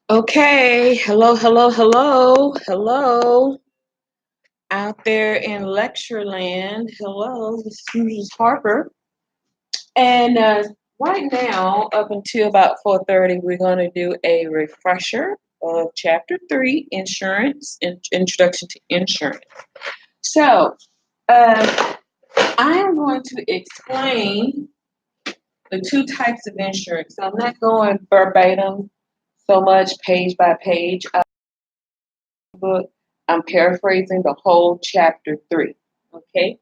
Okay, hello, hello, hello, hello, out there in lecture land. Hello, this is Mrs. Harper. And right now, up until about 4:30, we're going to do a refresher of Chapter 3, Insurance, Introduction to Insurance. So, I am going to explain the two types of insurance. So I'm not going verbatim so much page by page. Book. I'm paraphrasing the whole chapter 3. Okay,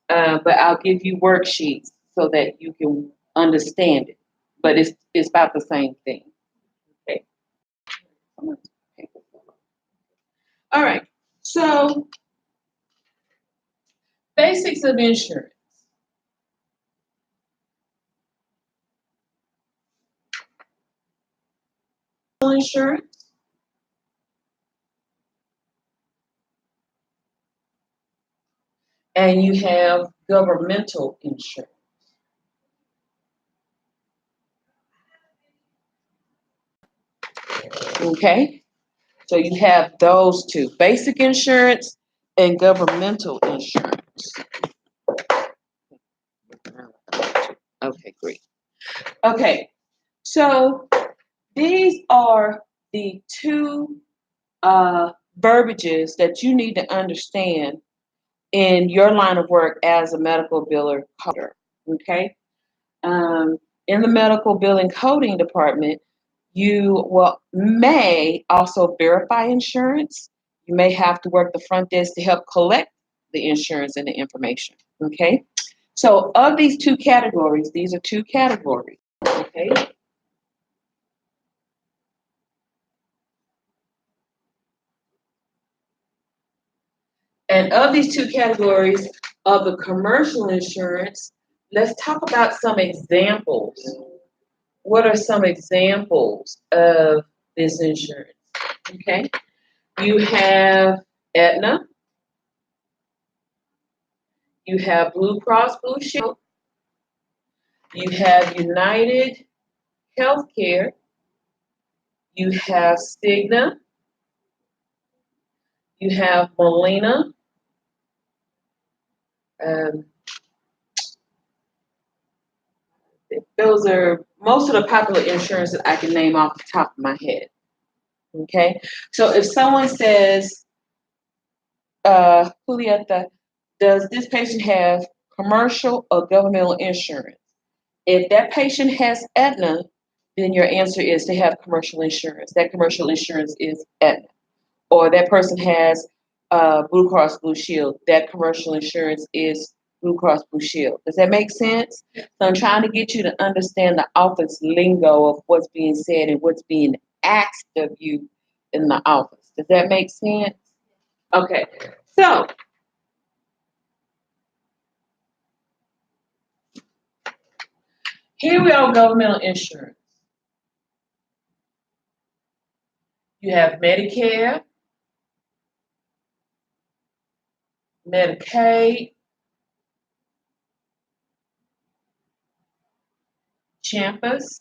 but I'll give you worksheets so that you can understand it. But it's about the same thing. Okay. All right. So basics of insurance. Insurance, and you have governmental insurance. Okay. So you have those two: basic insurance and governmental insurance. Okay, great. Okay, so these are the two verbiages that you need to understand in your line of work as a medical biller coder. Okay, in the medical billing coding department, you may also verify insurance. You may have to work the front desk to help collect the insurance and the information. Okay, so of these two categories, these are two categories. Okay. And of these two categories of the commercial insurance, let's talk about some examples. What are some examples of this insurance? Okay. You have Aetna, you have Blue Cross Blue Shield, you have United Healthcare, you have Cigna, you have Molina, um, those are most of the popular insurance that I can name off the top of my head. Okay, so if someone says, Julieta, does this patient have commercial or governmental insurance? If that patient has Aetna, then your answer is to have commercial insurance. That commercial insurance is Aetna. Or that person has Blue Cross Blue Shield. That commercial insurance is Blue Cross Blue Shield. Does that make sense? So I'm trying to get you to understand the office lingo of what's being said and what's being asked of you in the office. Does that make sense? Okay. So here we are, governmental insurance. You have Medicare, Medicaid, Champus,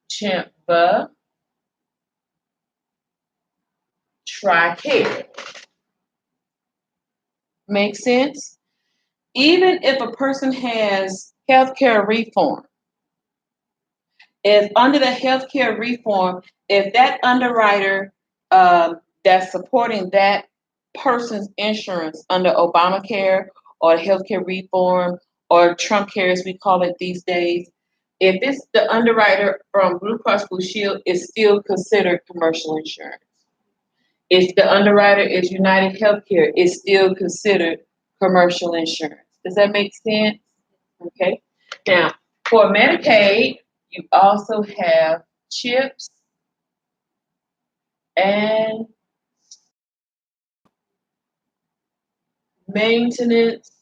Champa, Tricare. Make sense? Even if a person has healthcare reform, if under the healthcare reform, if that underwriter that's supporting that person's insurance under Obamacare or healthcare reform or Trump care as we call it these days, if it's the underwriter from Blue Cross Blue Shield, it's still considered commercial insurance. If the underwriter is United Healthcare, it's still considered commercial insurance. Does that make sense? Okay. Now, for Medicaid, you also have CHIPS and maintenance.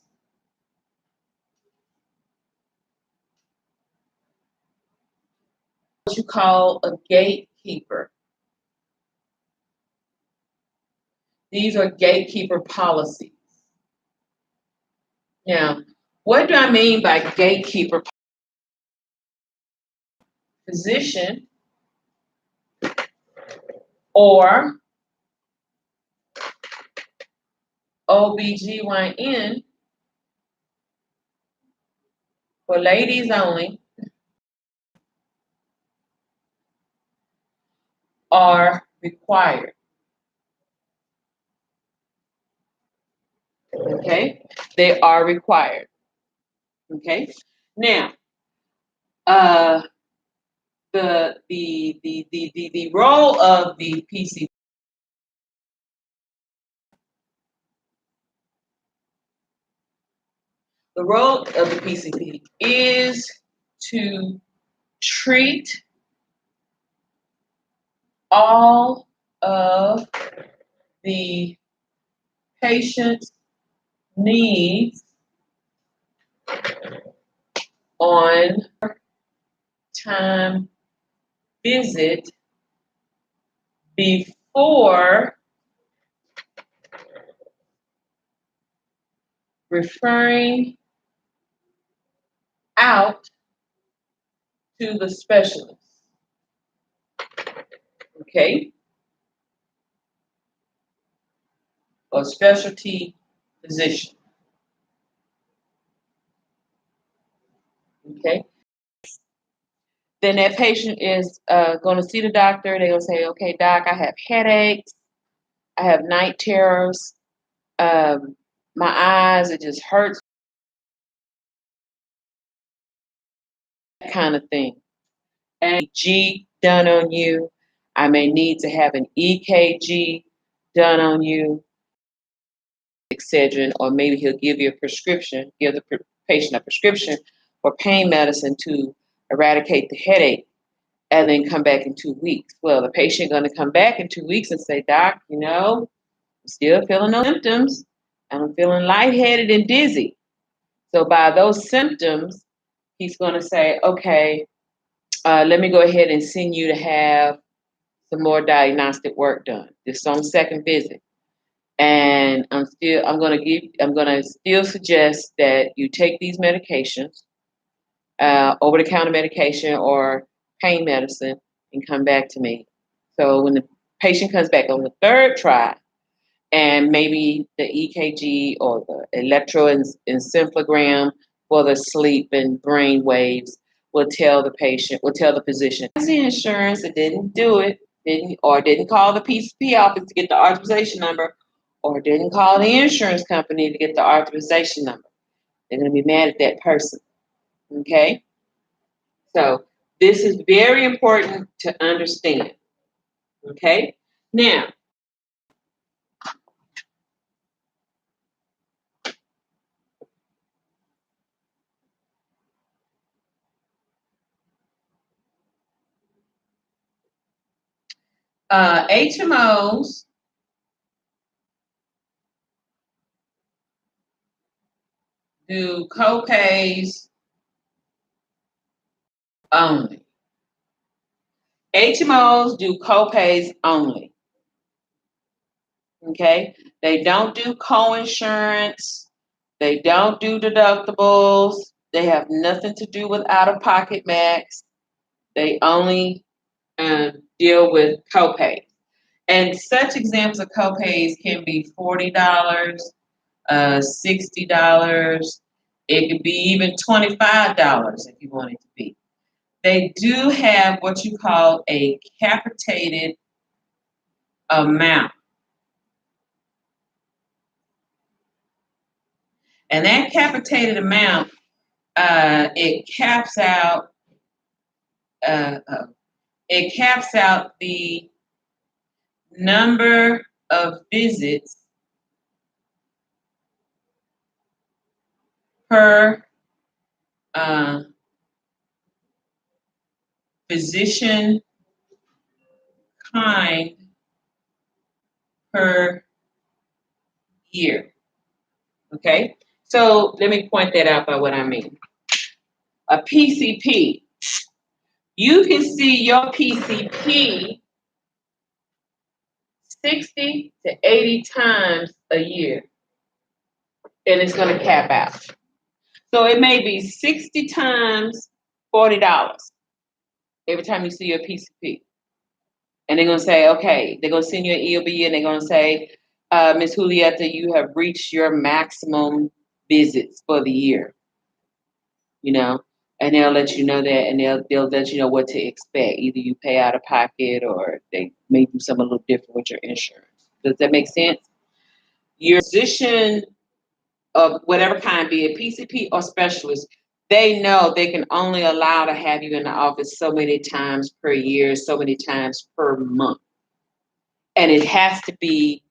What you call a gatekeeper. These are gatekeeper policies. Now, what do I mean by gatekeeper? physician or OBGYN for ladies only are required. Okay, they are required. Okay, now the role of the PCP. The role of the PCP is to treat all of the patient's needs on time visit before referring out to the specialist. Okay? Or specialty physician. Okay? Then that patient is going to see the doctor. They're going to say, okay, doc, I have headaches. I have night terrors. My eyes, it just hurts. That kind of thing. And G done on you. I may need to have an EKG done on you, etc. Or maybe he'll give you a prescription, give the patient a prescription for pain medicine to eradicate the headache, and then come back in 2 weeks. Well, the patient going to come back in 2 weeks and say, doc, I'm still feeling those symptoms, and I'm feeling lightheaded and dizzy. So by those symptoms, he's going to say, okay, let me go ahead and send you to have some more diagnostic work done. This on second visit. And I'm going to still suggest that you take these medications, over-the-counter medication or pain medicine, and come back to me. So when the patient comes back on the third try, and maybe the EKG or the electroencephalogram for the sleep and brain waves will tell the physician, it's the insurance that didn't do it, didn't call the PCP office to get the authorization number, or didn't call the insurance company to get the authorization number. They're going to be mad at that person. Okay? So this is very important to understand. Okay? Now, HMOs do co-pays only. HMOs do co-pays only. Okay? They don't do co-insurance. They don't do deductibles. They have nothing to do with out-of-pocket max. They only deal with co-pays. And such examples of co-pays can be $40, $60. It could be even $25 if you want it to be. They do have what you call a capitated amount. And that capitated amount, it caps out the number of visits per physician kind per year. Okay, so let me point that out by what I mean. A PCP, you can see your PCP 60 to 80 times a year, and it's going to cap out. So it may be 60 times $40. every time you see a PCP. And they're going to say, okay, they're going to send you an EOB and they're going to say, Ms. Julieta, you have reached your maximum visits for the year, you know, and they'll let you know that, and they'll let you know what to expect. Either you pay out of pocket or they may do something a little different with your insurance. Does that make sense? Your physician of whatever kind, be it PCP or specialist, they know they can only allow to have you in the office so many times per year, so many times per month. And it has to be